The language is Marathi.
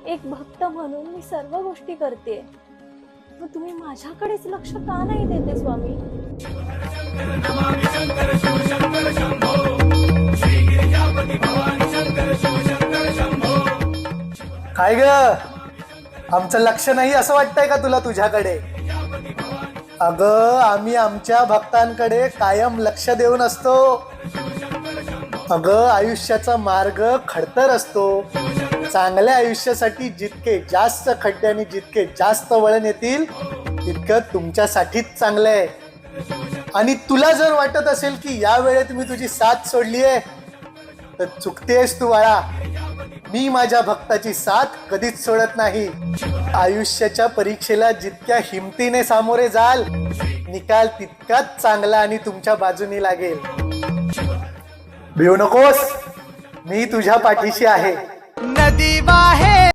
एक भक्त म्हणून मी सर्व गोष्टी करते, मग तुम्ही माझ्याकडेच लक्ष का नाही देते स्वामी? काय ग, आमचं लक्ष नाही असं वाटतंय का तुला तुझ्याकडे? अगं, आम्ही आमच्या भक्तांकडे कायम लक्ष देऊन असतो. अगं, आयुष्याचा मार्ग खडतर असतो. चांगल्या आयुष्यासाठी जितके जास्त खड्डे आणि जितके जास्त वळण येतील तितकं तुमच्यासाठीच चांगलं आहे. आणि तुला जर वाटत असेल की या वेळेत मी तुझी साथ सोडली आहे तर चुकतेस तू बाळा. मी माझ्या भक्ताची साथ कधीच सोडत नाही. आयुष्याच्या परीक्षेला जितक्या हिमतीने सामोरे जाल निकाल तितकाच चांगला आणि तुमच्या बाजूनी लागेल. भिवू नकोस, मी तुझ्या पाठीशी आहे. नदी वाहे